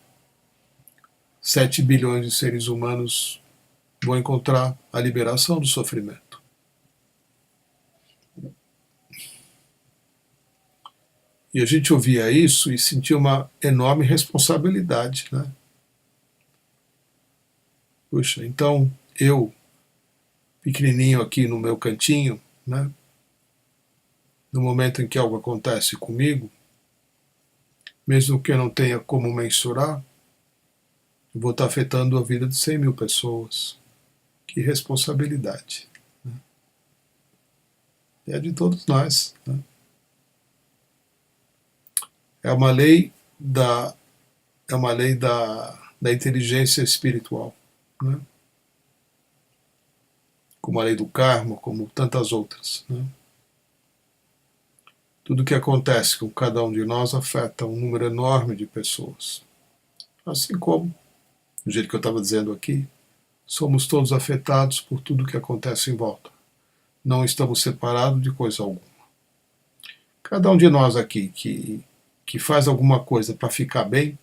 7 bilhões de seres humanos vão encontrar a liberação do sofrimento. E a gente ouvia isso e sentia uma enorme responsabilidade, né? Puxa, então eu, pequenininho aqui no meu cantinho, né? No momento em que algo acontece comigo, mesmo que eu não tenha como mensurar, eu vou estar afetando a vida de 100 mil pessoas. Que responsabilidade, né? É de todos nós, né? É uma lei da inteligência espiritual, né? Como a lei do karma, como tantas outras, né? Tudo que acontece com cada um de nós afeta um número enorme de pessoas. Assim como, do jeito que eu estava dizendo aqui, somos todos afetados por tudo que acontece em volta. Não estamos separados de coisa alguma. Cada um de nós aqui que faz alguma coisa para ficar bem,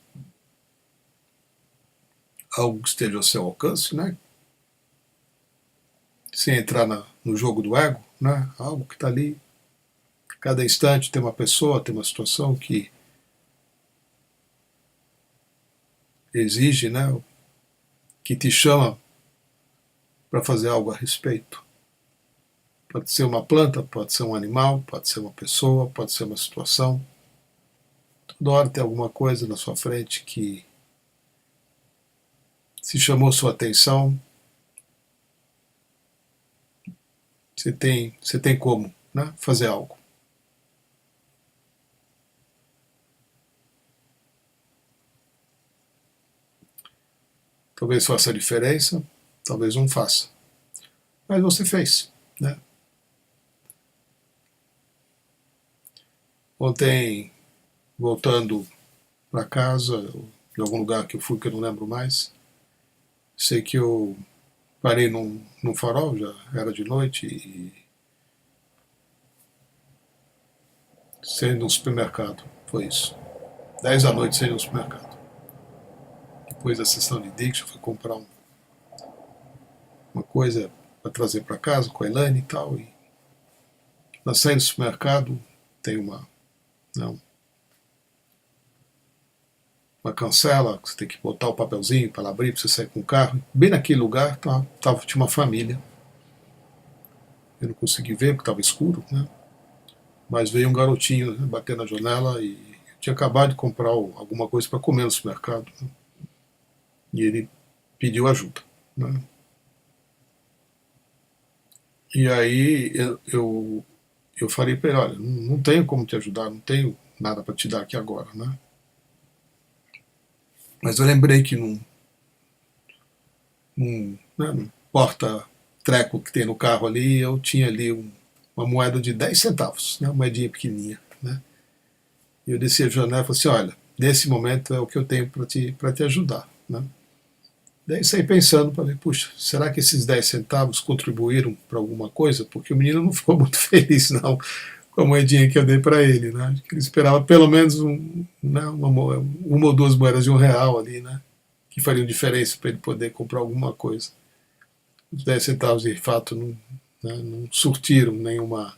algo que esteja ao seu alcance, né? Sem entrar no jogo do ego, né? Algo que está ali. Cada instante tem uma pessoa, tem uma situação que exige, né? Que te chama para fazer algo a respeito. Pode ser uma planta, pode ser um animal, pode ser uma pessoa, pode ser uma situação. Toda hora tem alguma coisa na sua frente que se chamou sua atenção. Você tem como, né, fazer algo. Talvez faça a diferença, talvez não faça. Mas você fez, né? Ontem, voltando para casa, de algum lugar que eu fui que eu não lembro mais, sei que eu parei num farol, já era de noite, e saí no supermercado, foi isso. 10 da noite saí no supermercado. Depois da sessão de Diksha, fui comprar uma coisa para trazer para casa com a Elaine e tal. E na saída do supermercado tem uma cancela, que você tem que botar o papelzinho para ela abrir, para você sair com o carro. Bem naquele lugar tinha uma família. Eu não consegui ver porque estava escuro, né? Mas veio um garotinho, né, bater na janela e eu tinha acabado de comprar alguma coisa para comer no supermercado, né? E ele pediu ajuda, né? E aí eu falei para ele, olha, não tenho como te ajudar, não tenho nada para te dar aqui agora, né? Mas eu lembrei que num porta-treco que tem no carro ali, eu tinha ali uma moeda de 10 centavos, né? Uma moedinha pequenininha, né? E eu desci a janela e falei assim, olha, nesse momento é o que eu tenho para te ajudar, né? Daí saí pensando, falei, puxa, será que esses 10 centavos contribuíram para alguma coisa? Porque o menino não ficou muito feliz, não, com a moedinha que eu dei para ele, né? Acho que ele esperava pelo menos uma ou duas moedas de R$1 ali, né? que fariam diferença para ele poder comprar alguma coisa. Os 10 centavos de fato não surtiram nenhuma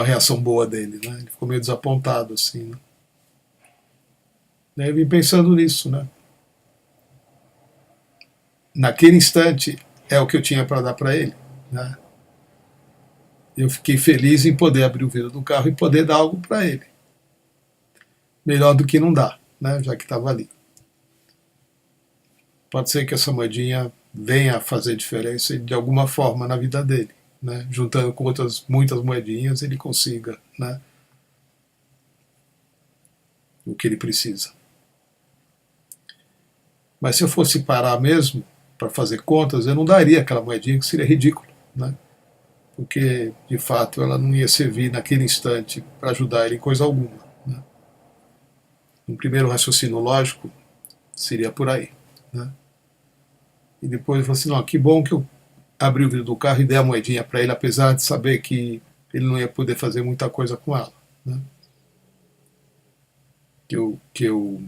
reação boa dele, né? Ele ficou meio desapontado, assim, né? Daí eu vim pensando nisso, né? Naquele instante é o que eu tinha para dar para ele, né? Eu fiquei feliz em poder abrir o vidro do carro e poder dar algo para ele. Melhor do que não dar, né? Já que estava ali. Pode ser que essa moedinha venha a fazer diferença de alguma forma na vida dele, né? Juntando com outras muitas moedinhas, ele consiga, né, o que ele precisa. Mas se eu fosse parar mesmo para fazer contas, eu não daria aquela moedinha, que seria ridículo, né? Porque de fato ela não ia servir naquele instante para ajudar ele em coisa alguma, né? Um primeiro raciocínio lógico seria por aí, né? E depois eu falei assim, não, que bom que eu abri o vidro do carro e dei a moedinha para ele, apesar de saber que ele não ia poder fazer muita coisa com ela, né? Que eu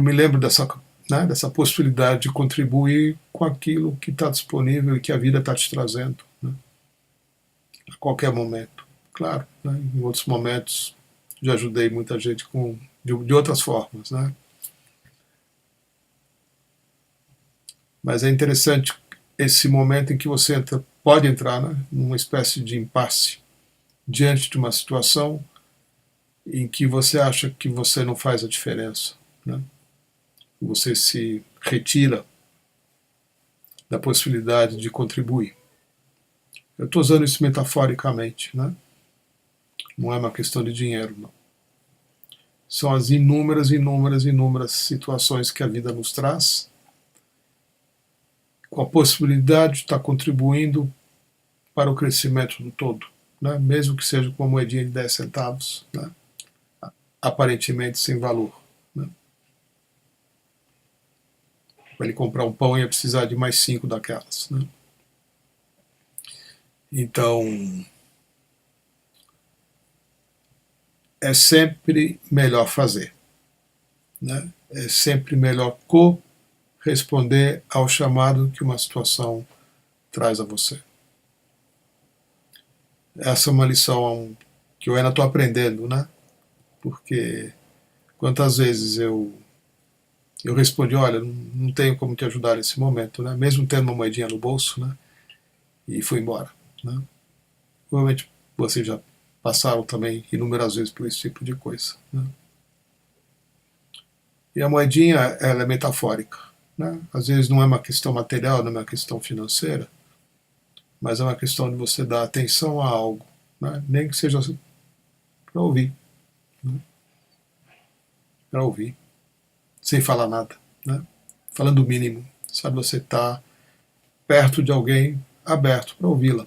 me lembro dessa, né, dessa possibilidade de contribuir com aquilo que está disponível e que a vida está te trazendo, né, a qualquer momento. Claro, né, em outros momentos já ajudei muita gente de outras formas, né? Mas é interessante esse momento em que você pode entrar, né, numa espécie de impasse diante de uma situação em que você acha que você não faz a diferença, né? Você se retira da possibilidade de contribuir. Eu estou usando isso metaforicamente, né? Não é uma questão de dinheiro, não. São as inúmeras situações que a vida nos traz, com a possibilidade de estar contribuindo para o crescimento do todo, né? Mesmo que seja com uma moedinha de 10 centavos, né? Aparentemente sem valor, né? Para ele comprar um pão ia precisar de mais 5 daquelas, né? Então, é sempre melhor fazer, né? É sempre melhor corresponder ao chamado que uma situação traz a você. Essa é uma lição que eu ainda estou aprendendo, né? Porque quantas vezes eu respondi, olha, não tenho como te ajudar nesse momento, né? Mesmo tendo uma moedinha no bolso, né? E fui embora, né? Provavelmente vocês já passaram também inúmeras vezes por esse tipo de coisa, né? E a moedinha, ela é metafórica, né? Às vezes não é uma questão material, não é uma questão financeira, mas é uma questão de você dar atenção a algo, né? Nem que seja para ouvir, né? Para ouvir, sem falar nada, né? Falando o mínimo, sabe, você está perto de alguém, aberto para ouvi-la.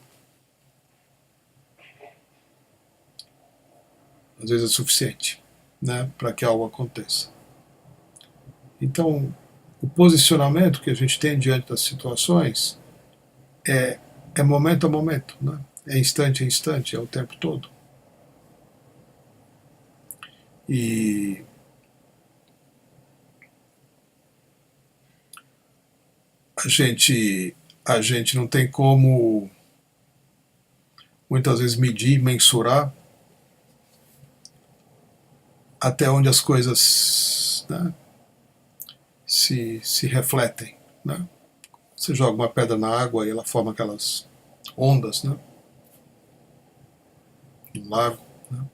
Às vezes é suficiente, né, para que algo aconteça. Então, o posicionamento que a gente tem diante das situações é momento a momento, né? É instante a instante, é o tempo todo. E a gente não tem como muitas vezes medir, mensurar até onde as coisas, né, se refletem, né? Você joga uma pedra na água e ela forma aquelas ondas, né, no lago, né?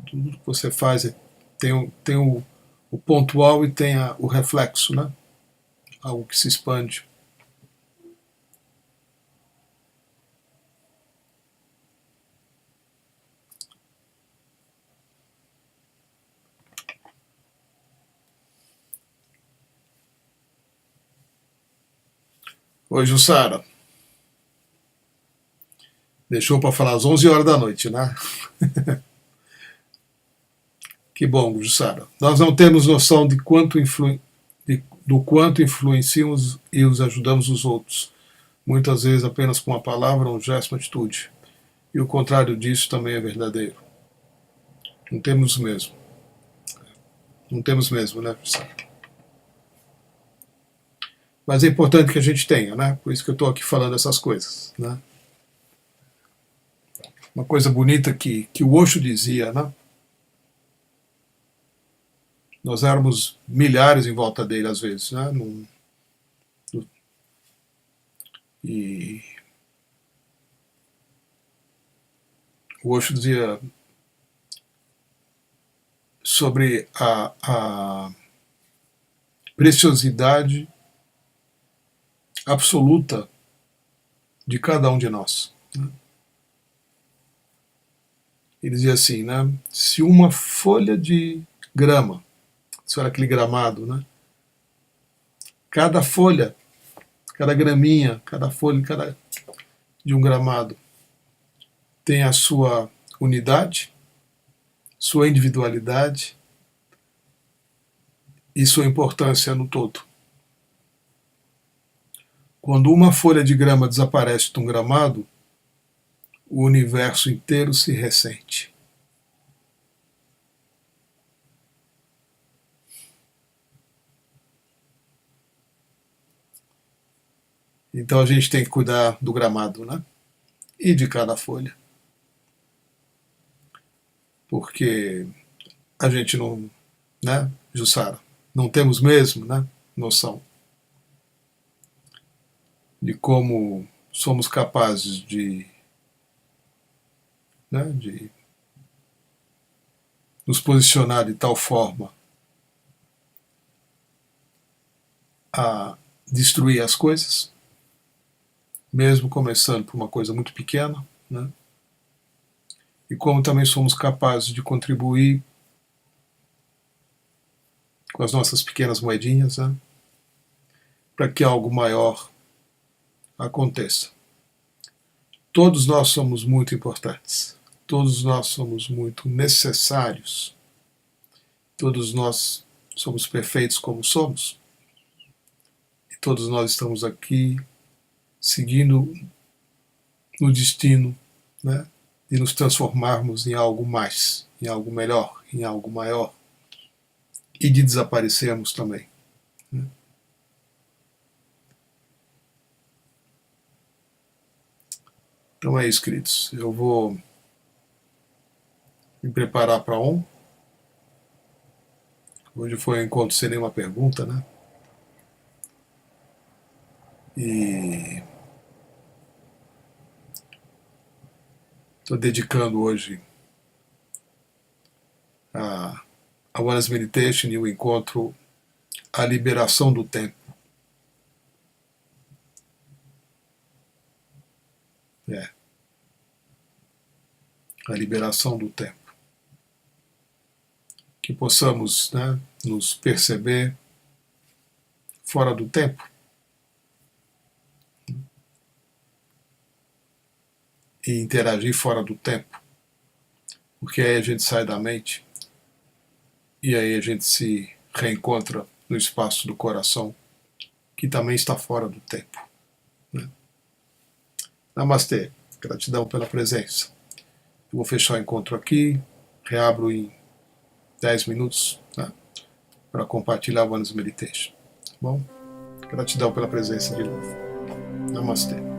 Tudo que você faz tem o pontual e tem o reflexo, né? Algo que se expande. Oi, Jussara. Deixou para falar às 11 horas da noite, né? Que bom, Jussara. Nós não temos noção de do quanto influenciamos e os ajudamos os outros. Muitas vezes apenas com uma palavra, um gesto, uma atitude. E o contrário disso também é verdadeiro. Não temos mesmo. Não temos mesmo, né, Jussara? Mas é importante que a gente tenha, né? Por isso que eu estou aqui falando essas coisas, né? Uma coisa bonita que o Osho dizia, né? Nós éramos milhares em volta dele às vezes, né? E o Osho dizia sobre a preciosidade absoluta de cada um de nós. Né? Ele dizia assim, né? Se uma folha de grama, se era aquele gramado, né? Cada folha, cada graminha, cada folha de um gramado tem a sua unidade, sua individualidade e sua importância no todo. Quando uma folha de grama desaparece de um gramado, o universo inteiro se ressente. Então a gente tem que cuidar do gramado, né? E de cada folha. Porque a gente não, né, Jussara, não temos mesmo, né, noção de como somos capazes de nos posicionar de tal forma a destruir as coisas, mesmo começando por uma coisa muito pequena, né? E como também somos capazes de contribuir com as nossas pequenas moedinhas, né? Para que algo maior aconteça. Todos nós somos muito importantes, todos nós somos muito necessários, todos nós somos perfeitos como somos, e todos nós estamos aqui seguindo no destino, né, de nos transformarmos em algo mais, em algo melhor, em algo maior, e de desaparecermos também. Né? Então é isso, queridos. Eu vou me preparar para um. Hoje foi um encontro sem nenhuma pergunta, né? E estou dedicando hoje a Awareness Meditation e o encontro à liberação do tempo. A liberação do tempo. Que possamos, né, nos perceber fora do tempo e interagir fora do tempo, porque aí a gente sai da mente e aí a gente se reencontra no espaço do coração, que também está fora do tempo. Né? Namastê, gratidão pela presença. Eu vou fechar o encontro aqui, reabro em 10 minutos, né, para compartilhar o Awareness Meditation. Bom, gratidão pela presença de novo. Namastê.